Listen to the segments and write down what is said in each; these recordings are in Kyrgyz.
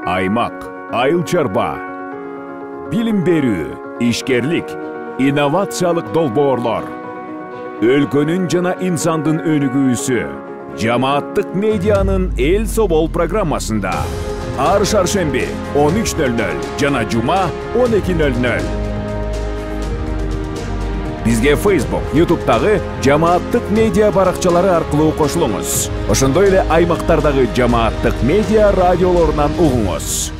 аймак, айыл чарба, билим берүү, ишкерлик, инновациялык долбоорлор, өлкөнүн жана инсандын өнүгүүсү, жамааттык медианын эл собол программасында. Ар шаршемби 13:00 жана жума 12:00. Бизге Facebook, YouTube'дагы жамааттык медиа баракчалары аркылуу кошулуңуз. Ошондой эле аймактардагы жамааттык медиа радиолорунан угуңуз.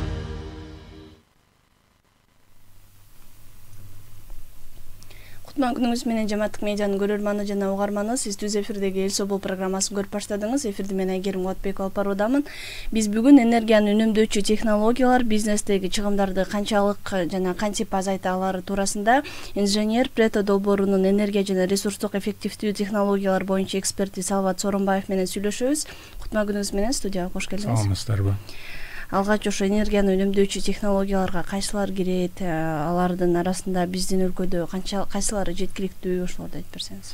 Кутман күнүңүз менен жамааттык медианын көрөрманы жана угарманы. Сиз Түз эфирдеги Эл Собол программасын көрүп баштадыңыз. Эфирди мен Айгерим Кубатбекова алып баруудамын. Биз бүгүн энергияны үнөмдөөчү технологиялар, бизнестеги чыгымдарды канчалык жана кантип азайта алары туурасында инженер Прето долбоорунун энергия жана ресурстук эффективдүү технологиялар боюнча эксперти Салават Сооронбаев менен сүйлөшөбүз. Кутман күнүңүз менен студияга кош келдиңиз. Саламатсыздарбы? Алгач ошо энергияны үнөмдөөчү технологияларга кайсылар кирет, алардын арасында биздин өлкөдө кайсылары жеткиликтүү, ошолорду айтып берсеңиз.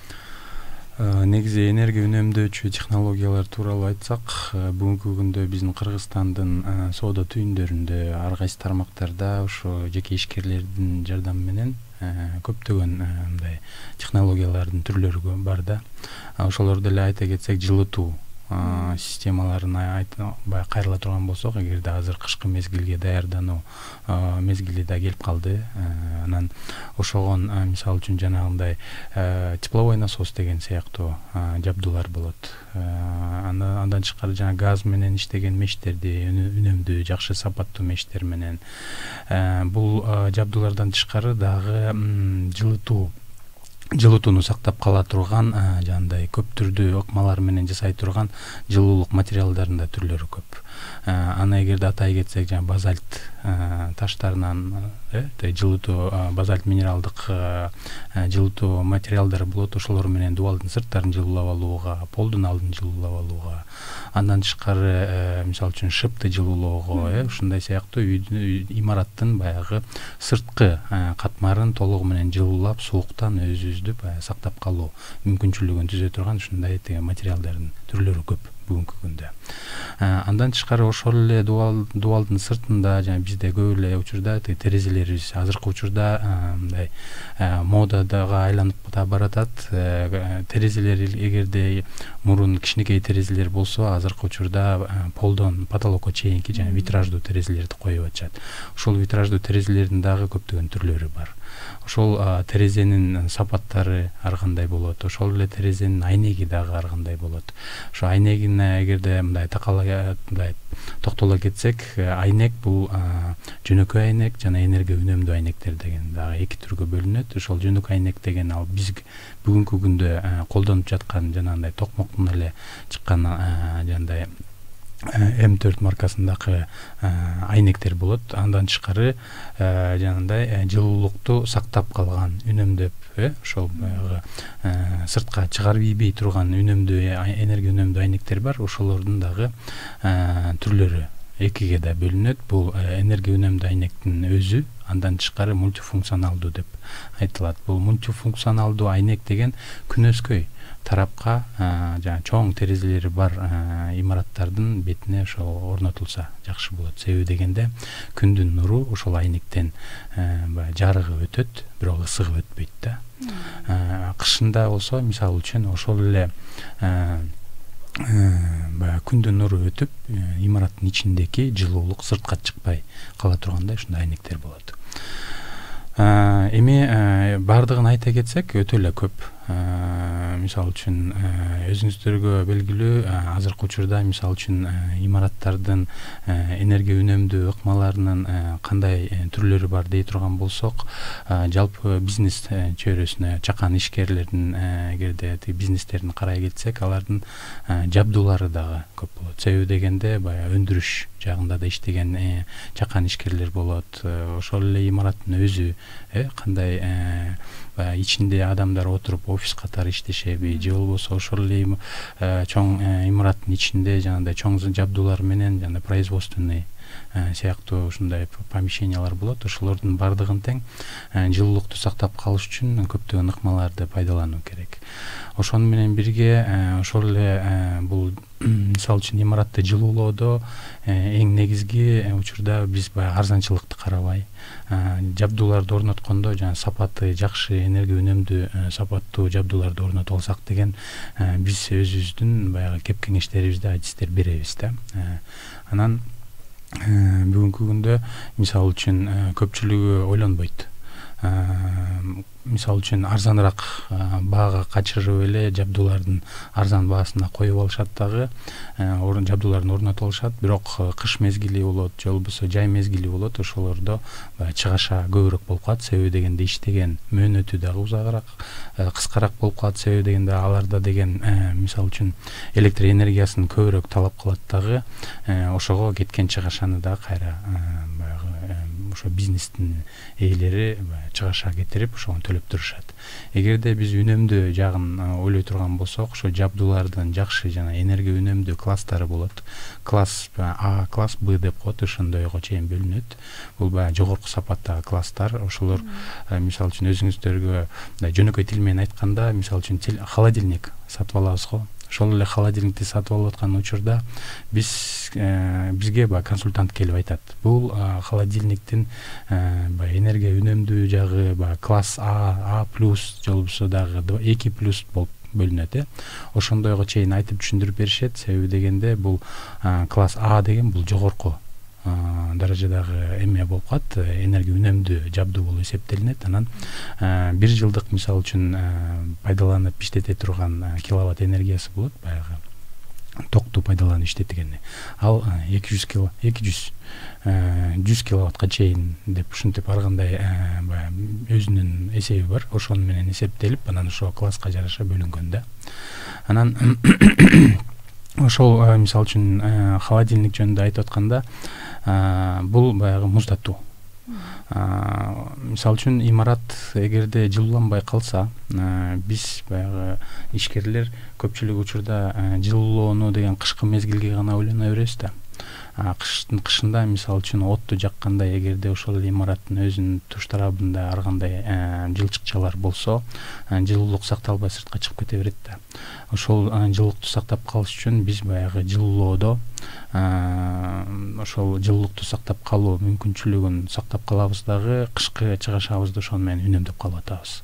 Негизи энергия үнөмдөөчү технологиялар тууралуу айтсак, бүгүнкү күндө биздин Кыргызстандын соода түйүндөрүндө ар кайсы тармактарда ошо жеке ишкерлердин жардамы менен көптөгөн мындай технологиялардын түрлөрү бар да. Ошолорду эле айта кетсек, жылытуу системаларын баягы кайрыла турган болсок, эгерде азыр кышкы мезгилге даярдануу мезгили да келип калды, анан ошогон мисалы үчүн жанагындай тепловой насос деген сыяктуу жабдуулар болот. Андан тышкары жана газ менен иштеген мештерди үнөмдүү, жакшы сапаттуу мештер менен бул жабдуулардан тышкары дагы жылытууну сактап кала турган жандай көп түрдүү ыкмалар менен жасай турган жылуулук материалдардын да түрлөрү көп. Аны эгерде атай кетсек, жана базальт таштарынан жылытуу, базальт минералдык жылытуу материалдары болот. Ошолор менен дубалдын сырттарын жылуулап алууга, полдун алдын жылуулап алууга, андан тышкары мисалы үчүн шыпты жылуулоого, ушундай сыяктуу имараттын баягы сырткы катмарын толугу менен жылуулап, сууктан өзүбүздү сактап калуу мүмкүнчүлүгүн түзө турган ушундай материалдардын түрлөрү көп бүгүнкү күндө. Андан тышкары ошол эле дубалдын сыртында жана бизде көп эле учурда терезелерибиз азыркы учурда мындай модадага айланып да баратат. Терезелер эгерде мурун кичинекей терезелер болсо, азыркы учурда полдон потолокко чейинки жана витраждуу терезелерди коюп атышат. Ошол витраждуу терезелердин дагы көптөгөн түрлөрү бар. Ошол терезенин сапаттары ар кандай болот, ошол эле терезенин айнеги дагы ар кандай болот. Ошо айнегине эгерде мындай токтоло кетсек, айнек бул жөнөкөй айнек жана энергия үнөмдүү айнектер деген дагы эки түргө бөлүнөт. Ошол жөнөкөй айнек деген ал биз бүгүнкү күндө колдонуп жаткан жанагындай токмоктун эле чыккан жандай М4 маркасындагы айнектер болот. Андан тышкары жанагындай жылуулукту сактап калган, үнөмдөп, ошол баягы сыртка чыгарып ийбей турган энергия үнөмдүү айнектер бар. Ошолордун дагы түрлөрү экиге да бөлүнөт. Бул энергия үнөмдүү айнектин өзү, андан тышкары мультифункционалдуу деп айтылат. Бул мультифункционалдуу айнек деген күнөскөй тарапка жана чоң терезелери бар имараттардын бетине ошо орнотулса жакшы болот. Себеби дегенде күндүн нуру ошол айнектен жарыгы өтөт, бирок ысыгы өтпөйт да. Кышында болсо, мисалы үчүн, ошол эле күндүн нуру өтүп, имараттын ичиндеки жылуулук сыртка чыкпай кала тургандай ушундай айнектер болот. Эми бардыгын айта кетсек, өтө эле көп. Мисалы үчүн өзүңүздөргө белгилүү, азыркы учурда мисалы үчүн имараттардын энергия үнөмдүү ыкмаларынын кандай түрлөрү бар дей турган болсок, жалпы бизнес чөйрөсүнө чакан ишкерлердин эгерде бизнестерин карай кетсек, алардын жабдуулары дагы көп болот. Себеби дегенде баягы өндүрүш жагында да иштеген чакан ишкерлер болот. Ошол эле имараттын өзү кандай ичинде адамдар отуруп офис катары иштешеби, же болбосо ошол эле чоң имараттын ичинде жанагындай чоң жабдуулар менен жана производственный сыяктуу ушундай помещениялар болот. Ошолордун бардыгын тең жылуулукту сактап калыш үчүн көптөгөн ыкмаларды пайдалануу керек. Ошону менен бирге ошол эле бул мисалы үчүн имаратты жылуулоодо эң негизги учурда биз баягы арзанчылыкты карабай, жабдууларды орноткондо жана сапаты жакшы, энергия үнөмдүү сапаттуу жабдууларды орнотуп алсак деген биз өзүбүздүн баягы кеп кеңештерибизде айтыстер беребиз да. Анан бүгүнкү күндө мисалы үчүн көпчүлүгү ойлонбойт. Мисалы үчүн арзаныраак баага качырып эле жабдуулардын арзан баасына коюп алышат дагы, жабдууларын орнотуп алышат. Бирок кыш мезгили болот, же болбосо жай мезгили болот, ошолордо чыгаша көбүрөөк болуп калат. Себеби дегенде иштеген мөөнөтү дагы узагыраак, кыскараак болуп калат. Себеби дегенде аларда деген мисалы үчүн электр энергиясын көбүрөөк талап кылат дагы. Ошого кеткен чыгашаны да кайра баягы ошо бизнестин ээлери чыгаша кетирип ошону төлөп турушат. Эгерде биз үнөмдүү жагын ойлой турган болсок, ошо жабдуулардын жакшы жана энергия үнөмдүү класстары болот. Класс А, класс Б деп коет, ошондойго чейин бөлүнөт. Бул баягы жогорку сапаттагы класстар. Ошолор мисалы үчүн өзүңүздөргө жөнөкөй тил менен айтканда, мисалы үчүн холодильник сатып алабыз го. Ошол эле холодильникти сатып алып аткан учурда бизге баягы консультант келип айтат. Бул холодильниктин баягы энергия үнөмдүү жагы баягы класс А+, же болбосо дагы 2+ болуп бөлүнөт. Ошондойго чейин айтып түшүндүрүп беришет. Себеби дегенде бул класс А деген бул жогорку даражадагы эме болуп калат, энергия үнөмдүү жабдуу болуп эсептелинет. Анан 1 жылдык мисалы үчүн пайдаланып иштете турган киловатт энергиясы болот, баягы токту пайдаланып иштетгени. Ал 100 киловаттка чейин деп ушинтип ар кандай баягы өзүнүн эсеби бар. Ошону менен эсептелип, анан ошо класска жараша бөлүнгөн да. Анан ошол мисалы үчүн холодильник жөнүндө айтып атканда, бул баягы муздатуу. Мисалы үчүн имарат эгерде жылууланбай калса, биз баягы ишкерлер көпчүлүк учурда жылуулоону деген кышкы мезгилге гана ойлоно беребиз да. Кышында мисалы үчүн отту жакканда, эгерде ошол имараттын өзүнүн туш тарабында ар кандай жылчыкчалар болсо, жылуулук сакталбай сыртка чыгып кете берет да. Ошол жылуулукту сактап калыш үчүн биз баягы жылуулоодо ошол жылуулукту сактап калуу мүмкүнчүлүгүн сактап калабыз дагы, кышкы чыгашабызды ошону менен үнөмдөп калып атабыз.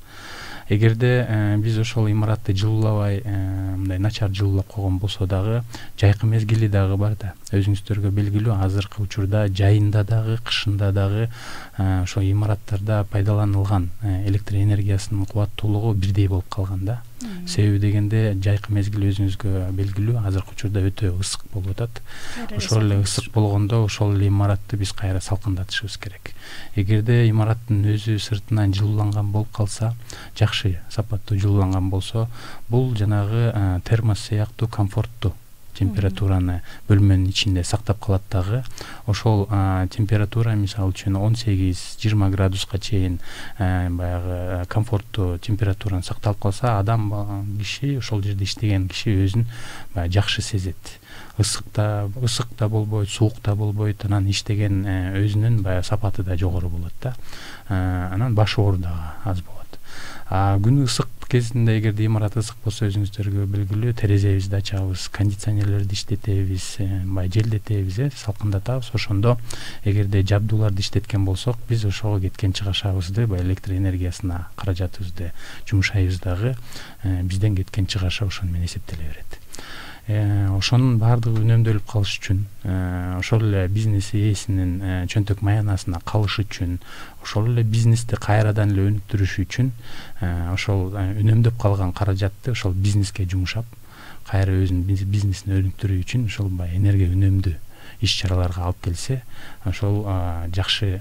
Эгерде биз ошол имаратты жылуулабай, мындай начар жылуулап койгон болсо дагы, жайкы мезгили дагы бар да. Өзүңүздөргө белгилүү, азыркы учурда жайында дагы, кышында дагы ошо имараттарда пайдаланылган электр энергиясынын кубаттуулугу бирдей болуп калган да. Себеби дегенде жайкы мезгил өзүңүзгө белгилүү, азыркы учурда өтө ысык болуп атат. Ошол эле ысык болгондо ошол эле имаратты биз кайра салкындатышыбыз керек. Эгерде имараттын өзү сыртынан жылууланган болуп калса, жакшы сапаттуу жылууланган болсо, бул жанагы термос сыяктуу комфорттуу температураны бөлмөнүн ичинде сактап калат дагы. Ошол температура мисалы үчүн 18-20 градуска чейин баягы комфорттуу температураны сакталып калса, адам киши, ошол жерде иштеген киши өзүн баягы жакшы сезет. Ысык да болбойт, суук да болбойт, анан иштеген өзүнүн баягы сапаты да жогору болот да. Анан баш оору да аз болот. Күн ысык кезинде эгерде имарат ысык болсо, өзүңүздөргө белгилүү, терезебизди ачабыз, кондиционерлерди иштетебиз, баягы желдетебиз, салкындатабыз. Ошондо эгерде жабдууларды иштеткен болсок, биз ошого кеткен чыгашабызды, баягы электр энергиясына каражатыбызды жумшайбыз дагы, бизден кеткен чыгаша ошону менен эсептеле берет. Ошонун баардыгы үнөмдөлүп калыш үчүн, ошол эле бизнес ээсинин чөнтөк маянасына калыш үчүн, ошол эле бизнести кайрадан эле өнүктүрүш үчүн, ошол үнөмдөп калган каражатты ошол бизнеске жумшап, кайра өзүнүн бизнесин өнүктүрүү үчүн ошол баягы энергия үнөмдүү иш-чараларга алып келсе, ошол жакшы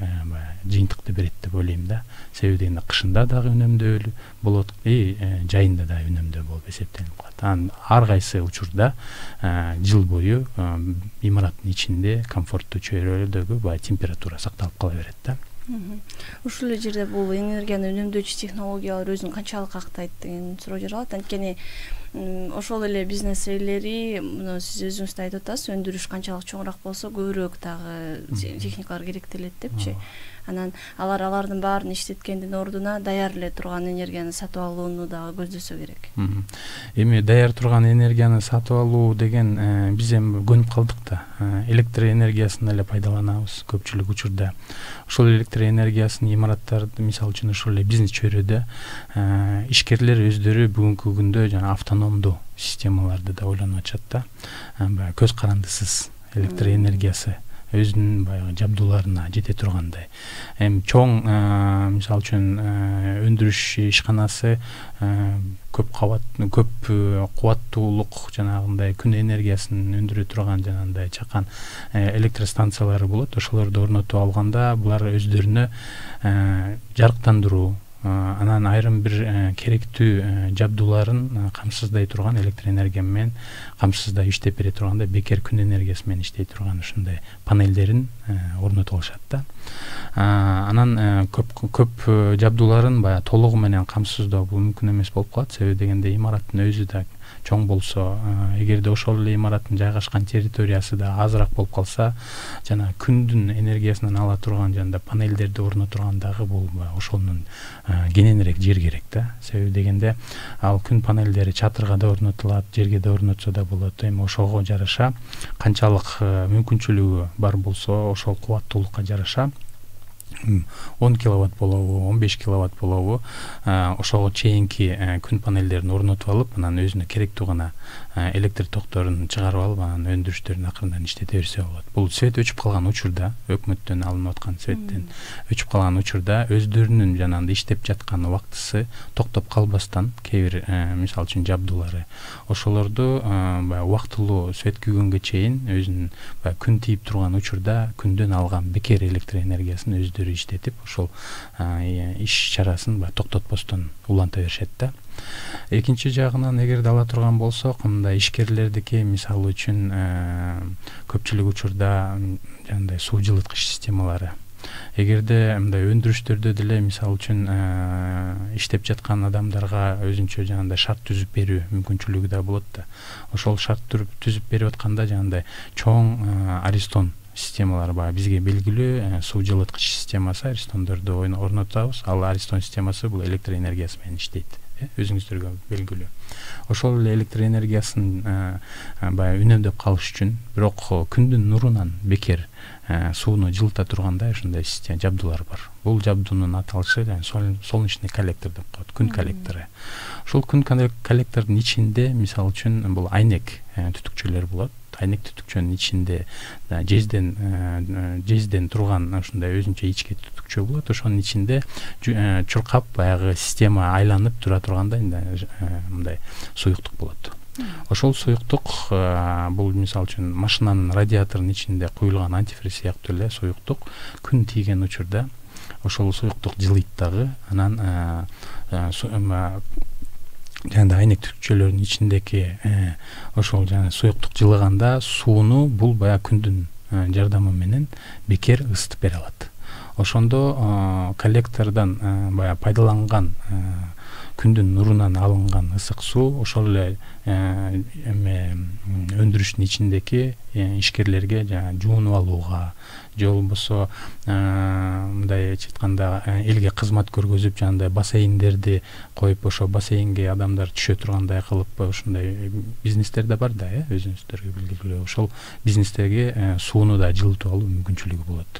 жыйынтыкты берет деп ойлойм да. Себеби дегенде кышында дагы үнөмдөө болот, жайында да үнөмдөө болуп эсептелип калат. Ар кайсы учурда жыл бою имараттын ичинде комфорттуу чөйрөлөрдөгү баягы температура сакталып кала берет да. Ушул эле жерде бул энергияны үнөмдөөчү технологиялар өзүн канчалык актайт деген суроо жаралат. Анткени ошол эле бизнес ээлери муну сиз өзүңүз да айтып атасыз, өндүрүш канчалык чоңураак болсо көбүрөөк дагы техникалар керектелет депчи. Анан алардын баарын иштеткендин ордуна даяр эле турган энергияны сатып алууну дагы көздөсө керек. Эми даяр турган энергияны сатып алуу деген биз эми көнүп калдык да. Электр энергиясын эле пайдаланабыз көпчүлүк учурда. Ошол электр энергиясын имараттарды, мисалы үчүн ошол эле бизнес чөйрөдө ишкерлер өздөрү бүгүнкү күндө жана автономдуу системаларды да ойлонуп атышат да. Баягы көз карандысыз электр энергиясы өзүнүн баягы жабдууларына жете тургандай. Эми чоң мисалы үчүн өндүрүш ишканасы көп кубаттуулук жанагындай күн энергиясын өндүрө турган жанагындай чакан электр станциялары болот. Ошолорду орнотуп алганда булар өздөрүнө жарыктандыруу, анан айрым бир керектүү жабдууларын камсыздай турган электр энергия менен камсыздай иштеп бере тургандай бекер күн энергиясы менен иштей турган ушундай панелдерин орнотуп алышат да. Анан көп жабдууларын баягы толугу менен камсыздоо бул мүмкүн эмес болуп калат. Себеби дегенде имараттын өзү да чоң болсо, эгерде ошол эле имараттын жайгашкан территориясы да азыраак болуп калса, жана күндүн энергиясынан ала турган жана панелдерди орнотуп тургандагы бул ошонун кененирээк жер керек да. Себеби дегенде ал күн панелдери чатырга да орнотулат, жерге да орнотсо да болот. Эми ошого жараша канчалык мүмкүнчүлүгү бар болсо, ошол кубаттуулукка жараша 10 киловатт болобу, 15 киловатт болобу, ошого чейинки күн панелдерин орнотуп алып, анан өзүнө керектүү гана электр токторун чыгарып алып, анан өндүрүштөрүн акырындан иштете берсе болот. Бул свет өчүп калган учурда, өкмөттөн алынып аткан светтен өчүп калган учурда өздөрүнүн жанагындай иштеп жаткан убактысы токтоп калбастан кээ бир мисалы үчүн жабдуулары ошолорду баягы убактылуу свет күйгөнгө чейин өзүнүн күн тийип турган учурда күндөн алган бекер электр энергиясын өздөрү иштетип, ошол иш чарасын токтотпостон уланта беришет да. Экинчи жагынан эгерде ала турган болсок, мындай ишкерлердики мисалы үчүн көпчүлүк учурда жандай суу жылыткыч системалары. Эгерде мындай өндүрүштөрдө деле мисалы үчүн иштеп жаткан адамдарга өзүнчө жагандай шарт түзүп берүү мүмкүнчүлүгү да болот да. Ошол шарт түзүп берип атканда жагандай чоң Аристон системалары бар. Бизге белгилүү суу жылыткыч системасы, Аристондорду орнотабыз. Ал Аристон системасы бул электр энергиясы менен иштейт. Өзүңүздөргө белгилүү. Ошол эле электр энергиясын баягы үнөмдөп калыш үчүн, бирок күндүн нурунан бекер сууну жылыта тургандай ушундай система жабдуулар бар. Бул жабдуунун аталышы солнечный коллектор деп коет, күн коллектору. Ушул күн коллектордун ичинде мисалы үчүн бул айнек түтүкчөлөр болот. Айнек түтүкчөнүн ичинде жезден турган ушундай өзүнчө ичке түтүкчө болот. Ошонун ичинде чуркап баягы система айланып тура тургандай мындай суюктук болот. Ошол суюктук бул мисалы үчүн машинанын радиаторунун ичинде куюлган антифриз сыяктуу эле суюктук күн тийген учурда ошол суюктук жылыйт дагы. Анан жана айнек түтүкчөлөрдүн ичиндеки ошол жана суюктук жылыганда сууну бул баягы күндүн жардамы менен бекер ысытып бере алат. Ошондо коллектордон баягы пайдаланган күндүн нурунан алынган ысык суу ошол эле өндүрүштүн ичиндеки ишкерлерге жана жуунуп алууга же болбосо мындай айтканда элге кызмат көргөзүп жанагындай бассейндерди коюп, ошо бассейнге адамдар түшө тургандай кылып, ушундай бизнестер да бар да, өзүңүздөргө белгилүү. Ошол бизнестерге сууну да жылытып алуу мүмкүнчүлүгү болот.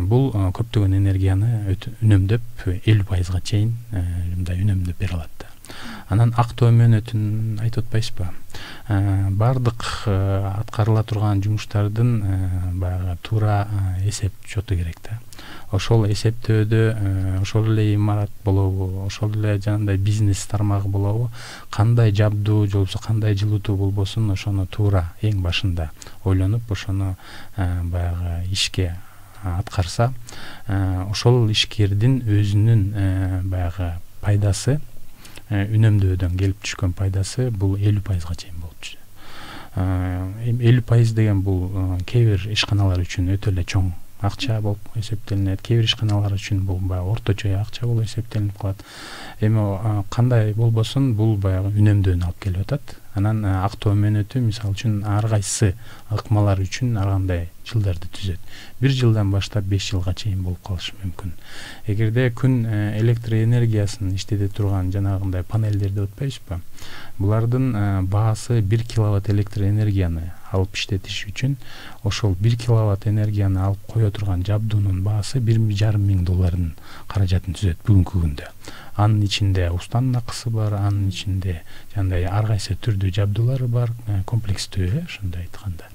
Бул көптөгөн энергияны үнөмдөп 50%га чейин мындай үнөмдөп бере алат да. Анан актоо мөөнөтүн айтып атпайсызбы? Бардык аткарыла турган жумуштардын баягы туура эсеп чоту керек да. Ошол эсептөөдө ошол эле имарат болобу, ошол эле жанагындай бизнес тармагы болобу, кандай жабдуу же болбосо кандай жылытуу болбосун, ошону туура эң башында ойлонуп, ошону баягы ишке аткарса, ошол ишкердин өзүнүн баягы пайдасы, үнөмдөөдөн келип түшкөн пайдасы бул 50%га чейин болуп түшөт. 50% деген бул кээ бир ишканалар үчүн өтө эле чоң акча болуп эсептелинет, кээ бир ишканалар үчүн бул баягы орточо акча болуп эсептелинип калат. Эми кандай болбосун бул баягы үнөмдөөнү алып келип атат. Анан актоо мөөнөтү мисалы үчүн ар кайсы ыкмалар үчүн ар кандай жылдарды түзөт. 1 жылдан баштап 5 жылга чейин болуп калышы мүмкүн. Эгерде күн электр энергиясын иштете турган жанагындай панелдерди деп атпайбызбы? Булардын баасы 1 киловатт электр энергияны алып иштетиш үчүн ошол 1 киловатт энергияны алып кое турган жабдуунун баасы $1,5 миң каражатын түзөт бүгүнкү күндө. Анын ичинде устанын акысы бар, анын ичинде жандай ар кайсы түрдүү жабдуулары бар, комплекстүү, ошондой айтканда.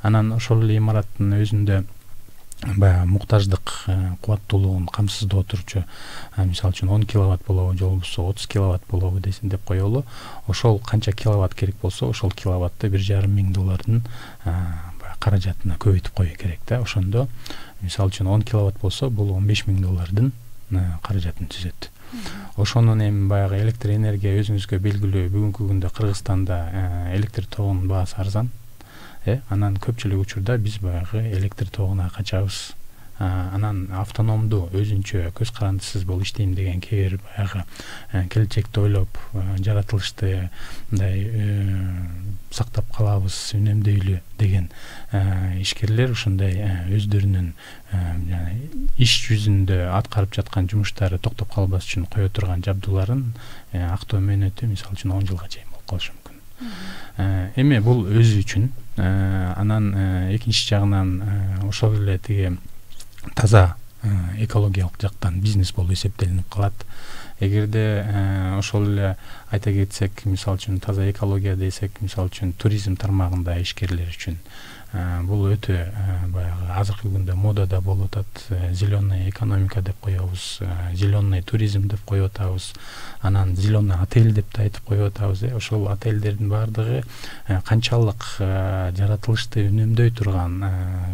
Анан ошол эле имараттын өзүндө баягы муктаждык кубаттуулугун камсыздоо турчу, мисалы үчүн 10 киловатт болобу, же болбосо 30 киловатт болобу деп коелу. Ошол канча киловатт керек болсо, ошол киловатты $1,5 миң каражатына көбөйтүп коюу керек да. Ошондо мисалы үчүн 10 киловатт болсо, бул $15 миң каражатын түзөт. Ошонун эми баягы электр энергия өзүңүзгө белгилүү, бүгүнкү күндө Кыргызстанда электр тогунун баасы арзан. Анан көпчүлүк учурда биз баягы электр тогуна качабыз. Анан автономдуу өзүнчө көз карандысыз болуп иштейм деген кээ бир баягы келечекти ойлоп жаратылышты мындай сактап калабыз, үнөмдөйлү деген ишкерлер ушундай өздөрүнүн иш жүзүндө аткарып жаткан жумуштары токтоп калбас үчүн кое турган жабдууларын актоо мөөнөтү мисалы үчүн 10 жылга чейин болуп калышы мүмкүн. Эми бул өзү үчүн. Анан экинчи жагынан ошол эле тиги таза экологиялык жактан бизнес болуп эсептелинип калат. Эгерде ошол эле айта кетсек, мисалы үчүн таза экология десек, мисалы үчүн туризм тармагында ишкерлер үчүн бул өтө баягы азыркы күндө модада болуп атат. Зеленый экономика деп коебуз, зеленый туризм деп коюп атабыз. Анан зеленый отель деп да айтып коюп атабыз. Ошол отельдердин баардыгы канчалык жаратылышты үнөмдөй турган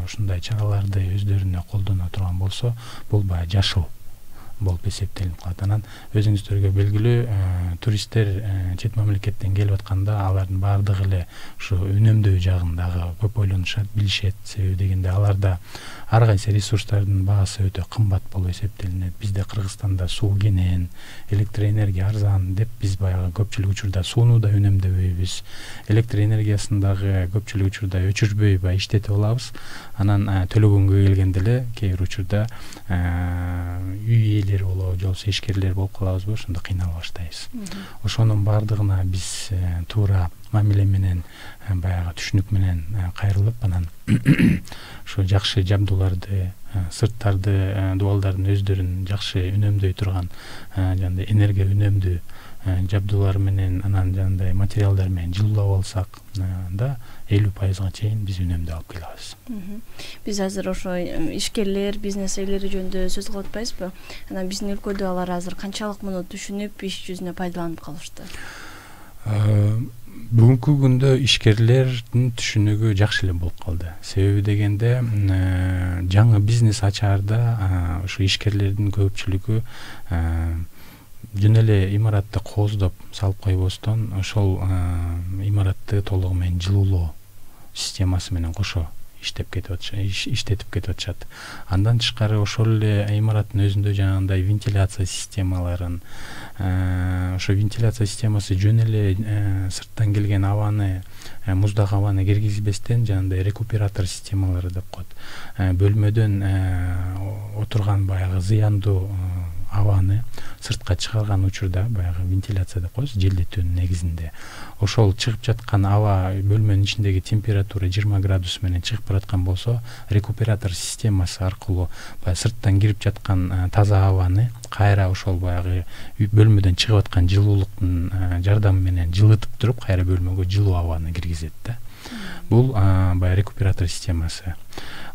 ушундай чараларды өздөрүнө колдоно турган болсо, бул баягы жашыл болуп эсептелип калат. Анан өзүңүздөргө белгилүү туристтер чет мамлекеттен келип атканда алардын баардыгы эле ушу үнөмдөө жагындагы көп ойлонушат, билишет. Себеби дегенде аларда ар кайсы ресурстардын баасы өтө кымбат болуп эсептелинет. Бизде Кыргызстанда суу кенен, электр энергия арзан деп биз баягы көпчүлүк учурда сууну да үнөмдөбөйбүз. Электр энергиясын дагы көпчүлүк учурда өчүрбөй баягы иштетип алабыз. Анан төлөгөнгө келгенде эле кээ бир учурда үй ээлери болобу, же болбосо ишкерлер болуп калабызбы, ошондо кыйнала баштайбыз. Ошонун баардыгына биз туура мамиле менен баягы түшүнүк менен кайрылып, анан ушу жакшы жабдууларды, сырттарды, дубалдардын өздөрүн жакшы үнөмдөй турган жандай энергия үнөмдүү жабдуулар менен, анан жандай материалдар менен жылуулап алсак да 50%га чейин биз үнөмдү алып келе алабыз. Биз азыр ошо ишкерлер, бизнес ээлери жөнүндө сөз кылып атпайбызбы? Анан биздин өлкөдө алар азыр канчалык муну түшүнүп, иш жүзүнө пайдаланып калышты? Бүгүнкү күндө ишкерлердин түшүнүгү жакшы эле болуп калды. Себеби дегенде жаңы бизнес ачаарда ушу ишкерлердин көпчүлүгү жөн эле имаратты кооздоп салып койбостон, ошол имаратты толугу менен жылуулоо системасы менен кошо иштетип кетип атышат. Андан тышкары ошол эле имараттын өзүндө жанагындай вентиляция системаларын, ошо вентиляция системасы жөн эле сырттан келген абаны, муздак абаны киргизбестен жанагындай рекуператор системалары деп коет. Бөлмөдөн отурган баягы зыяндуу абаны сыртка чыгарган учурда баягы вентиляция деп коебуз, желдетүүнүн негизинде. Ошол чыгып жаткан аба бөлмөнүн ичиндеги температура 20 градус менен чыгып бараткан болсо, рекуператор системасы аркылуу баягы сырттан кирип жаткан таза абаны кайра ошол баягы бөлмөдөн чыгып аткан жылуулуктун жардамы менен жылытып туруп, кайра бөлмөгө жылуу абаны киргизет да. Бул баягы рекуператор системасы.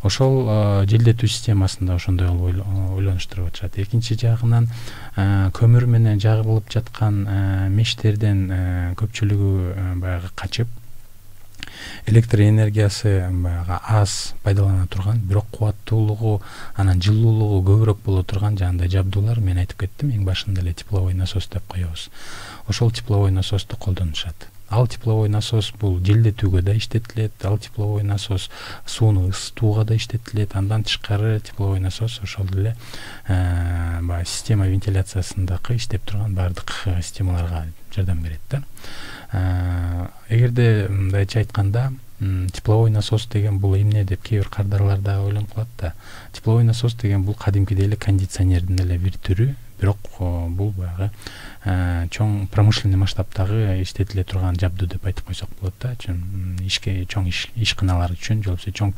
Ошол желдетүү системасында ошондой ойлонуштуруп атышат. Экинчи жагынан көмүр менен жагылып жаткан мештерден көпчүлүгү баягы качып, электр энергиясы баягы аз пайдалана турган, бирок кубаттуулугу, анан жылуулугу көбүрөөк боло турган жагындай жабдуулар, мен айтып кеттим, эң башында эле тепловой насос деп коебуз. Ошол тепловой насосту колдонушат. Ал тепловой насос бул желдетүүгө да иштетилет, ал тепловой насос сууну ысытууга да иштетилет. Андан тышкары тепловой насос ошол эле баягы система вентиляциясындагы иштеп турган бардык системаларга жардам берет да. Эгерде мындайча айтканда, тепловой насос деген бул эмне деп кээ бир кардарлар да ойлонуп калат да. Тепловой насос деген бул кадимкидей эле кондиционердин эле бир түрү, бирок бул баягы чоң промышленный масштабтагы иштетиле турган жабдуу деп айтып койсок болот да. Ишке чоң ишканалар үчүн, же болбосо чоң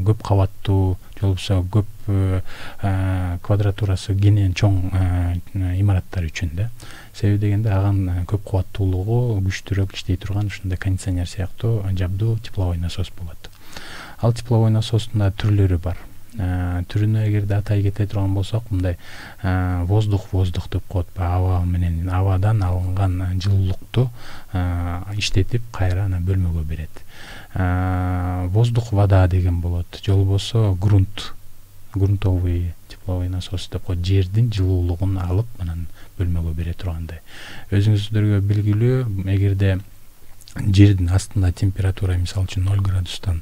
көп кабаттуу, же болбосо көп квадратурасы кенен чоң имараттар үчүн да. Себеби дегенде аган көп кубаттуулугу күчтүүрөөк иштей турган ушундай кондиционер сыяктуу жабдуу тепловой насос болот. Ал тепловой насостун да түрлөрү бар. Түрүнө эгерде атай кете турган болсок, мындай воздух деп коет, абадан алынган жылуулукту иштетип кайра ана бөлмөгө берет. Воздух вода деген болот, же болбосо грунтовый тепловой насос деп коет, жердин жылуулугун алып анан бөлмөгө бере тургандай. Өзүңүздөргө белгилүү, эгерде жердин астында температура мисалы үчүн 0 градустан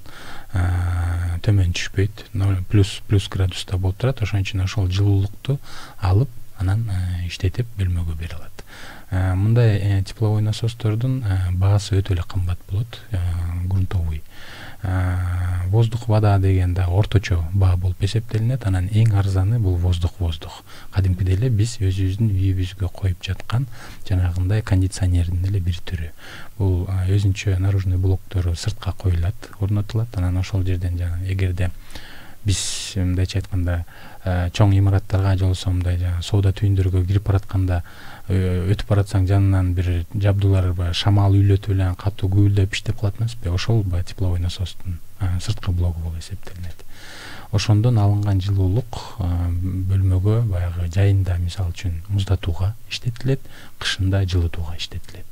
төмөн түшпөйт, 0 плюс градуста болуп турат, ошон үчүн ошол жылуулукту алып анан иштетип бөлмөгө бере алат. Мындай тепловой насостордун баасы өтө эле кымбат болот, грунтовый. Воздух вода деген да орточо баа болуп эсептелинет. Анан эң арзаны бул воздух. Кадимкидей эле биз өзүбүздүн үйүбүзгө коюп жаткан жанагындай кондиционердин эле бир түрү. Бул өзүнчө наружный блоктору сыртка коюлат, орнотулат. Анан ошол жерден эгерде биз мындайча айтканда чоң имараттарга, же болбосо мындай соода түйүндөргө кирип баратканда өтүп баратсаң жанынан бир жабдуулар шамал үйлөтүп эле катуу гүйлдөп иштеп калат эмеспи? Ошол тепловой насостун сырткы блогу болуп эсептелинет. Ошондон алынган жылуулук бөлмөгө баягы жайында мисалы үчүн муздатууга иштетилет, кышында жылытууга иштетилет.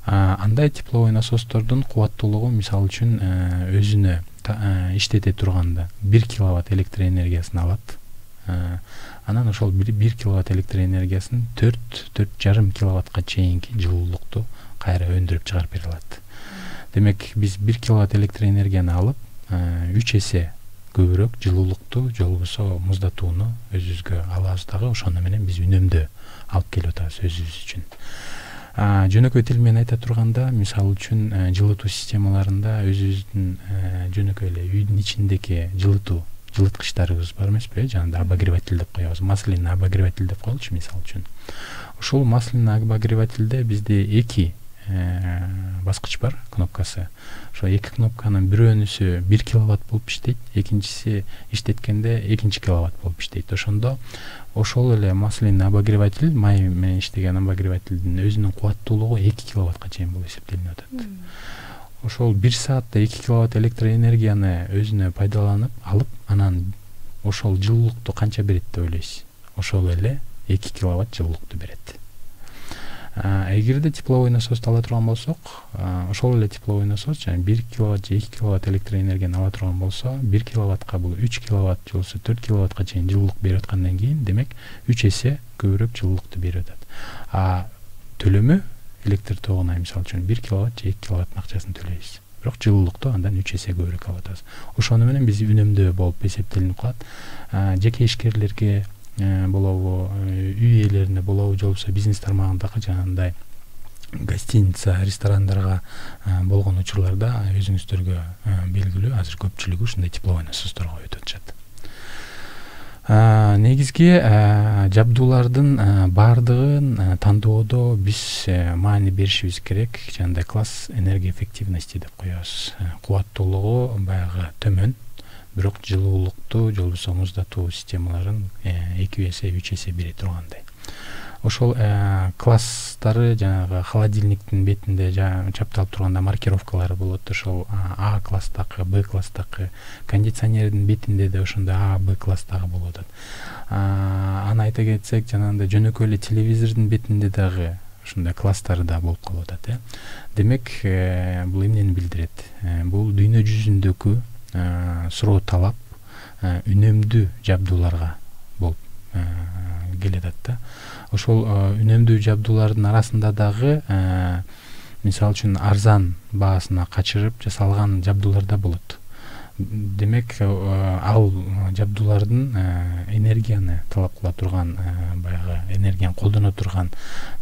Андай тепловой насостордун кубаттуулугу мисалы үчүн өзүнө иштете турганда 1 киловатт электр энергиясын алат. Анан ошол 1 киловатт электр энергиясын 4,5 киловаттка чейинки жылуулукту кайра өндүрүп чыгарып бере алат. Демек биз 1 киловатт электр энергияны алып 3 эсе көбүрөөк жылуулукту, же болбосо муздатууну өзүбүзгө алабыз дагы, ошону менен биз үнөмдөө алып келип атабыз өзүбүз үчүн. Жөнөкөй тил менен айта турганда, мисалы үчүн жылытуу системаларында өзүбүздүн жөнөкөй эле үйдүн ичиндеги жылыткычтарыбыз бар эмеспи? Жанагындай обогреватель деп коебуз, масляный обогреватель деп коелучу мисалы үчүн. Ошол масляный обогревательде бизде 2 баскыч бар, кнопкасы. Ошо 2 кнопканын бирөөнүсү 1 киловатт болуп иштейт, экинчиси иштеткенде 2 киловатт болуп иштейт. Ошондо ошол эле масляный обогреватель, май менен иштеген обогревательдин өзүнүн кубаттуулугу 2 киловаттка чейин болуп эсептелип атат. Ошол 1 саатта 2 киловатт электр энергияны өзүнө пайдаланып алып, анан ошол жылуулукту канча берет деп ойлойсуз? Ошол эле 2 киловатт жылуулукту берет. Эгерде тепловой насос ала турган болсок, ошол эле тепловой насос 1 киловатт же 2 киловатт электр энергияны ала турган болсо, 1 киловаттка бул 3 киловатт же болбосо 4 киловаттка чейин жылуулук берип аткандан кийин, демек 3 эсе көбүрөөк жылуулукту берип атат. Төлөмү электр тогуна мисалы үчүн 1 киловатт же 2 киловаттын акчасын төлөйбүз. Бирок жылуулукту андан 3 эсе көбүрөөк алып атабыз. Ошону менен биз үнөмдөө болуп эсептелинип калат. Жеке ишкерлерге болобу, үй ээлерине болобу, же болбосо бизнес тармагындагы жанагындай гостиница, ресторандарга болгон учурларда өзүңүздөргө белгилүү, азыр көпчүлүгү ушундай тепловой насосторго өтүп атышат. Негизги жабдуулардын баардыгын тандоодо биз маани беришибиз керек. Жанагындай класс энергоэффективности деп коебуз. Кубаттуулугу баягы төмөн, бирок жылуулукту, же болбосо муздатуу системаларын 2 эсе, 3 эсе бере тургандай. Ошол класстары жанагы холодильниктин бетинде чапталып турганда маркировкалары болот. Ошол А класстагы, Б класстагы, кондиционердин бетинде да ошондой А, Б класстагы болот. Аны айта кетсек, жанагындай жөнөкөй эле телевизордун бетинде дагы ушундай класстары да болуп калып атат. Демек, бул эмнени билдирет? Бул дүйнө жүзүндөгү суроо талап үнөмдүү жабдууларга болуп келет да. Ошол үнөмдүү жабдуулардын арасында дагы мисалы үчүн арзан баасына качырып жасалган жабдуулар да болот. Демек, ал жабдуулардын энергияны талап кыла турган, баягы энергияны колдоно турган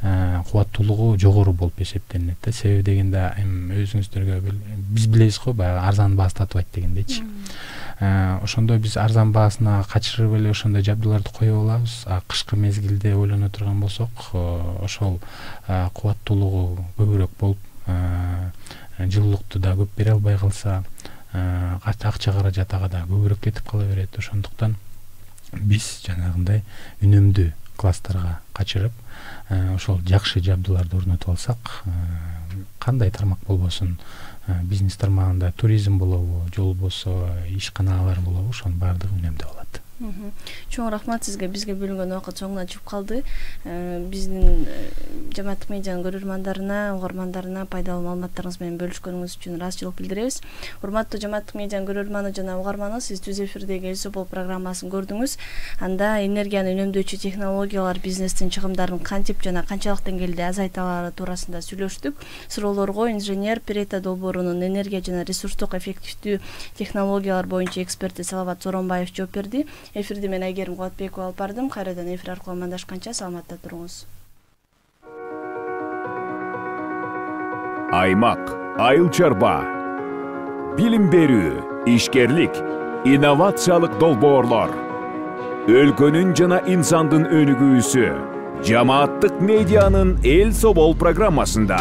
кубаттуулугу жогору болуп эсептелинет да. Себеби дегенде өзүңүздөргө биз билебиз го, баягы арзан баас татыбайт дегендечи. Ошондо биз арзан баасына качырып эле ошондой жабдууларды коюп алабыз. Кышкы мезгилде ойлоно турган болсок, ошол кубаттуулугу көбүрөөк болуп, жылуулукту да көп бере албай калса, акча каражатага да көбүрөөк кетип кала берет. Ошондуктан биз жанагындай үнөмдүү класстарга качырып, ошол жакшы жабдууларды орнотуп алсак, кандай тармак болбосун, бизнес тармагында туризм болобу, же болбосо ишканалар болобу, ошонун баардыгы үнөмдүү болот. Чоң рахмат сизге. Бизге бөлүнгөн убакыт соңуна чыгып калды. Биздин Жамааттык медианын көрөрмандарына, угармандарына пайдалуу маалыматтарыңыз менен бөлүшкөнүңүз үчүн ыраазычылык билдиребиз. Урматтуу Жамааттык медианын көрөрманы жана угарманы, сиз түз эфирдеги Эл Собол программасын көрдүңүз. Анда энергияны үнөмдөөчү технологиялар бизнестин чыгымдарын кантип жана канчалык деңгээлде азайта алары туурасында сүйлөштүк. Суроолорго инженер Перета долбоорунун энергия жана ресурстук эффективдүү технологиялар боюнча эксперти Салават Соронбаев жооп берди. Эфирди мен Айгерим Кубатбекова алып бардым. Кайрадан эфир аркылуу амандашканча саламатта туруңуз. Аймак, айыл чарба, билим берүү, ишкерлик, инновациялык долбоорлор, өлкөнүн жана инсандын өнүгүүсү Жамааттык медианын Эл Собол программасында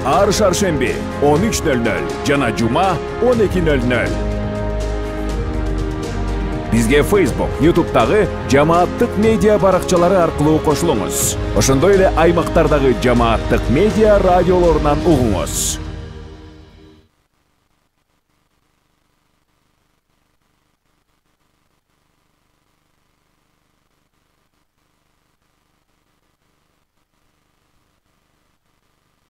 ар шаршемби 13:00 жана жума 12:00. Бизге Facebook, YouTube'дагы Жамааттык медиа баракчалары аркылуу кошулуңуз. Ошондой эле аймактардагы Жамааттык медиа радиолорунан угуңуз.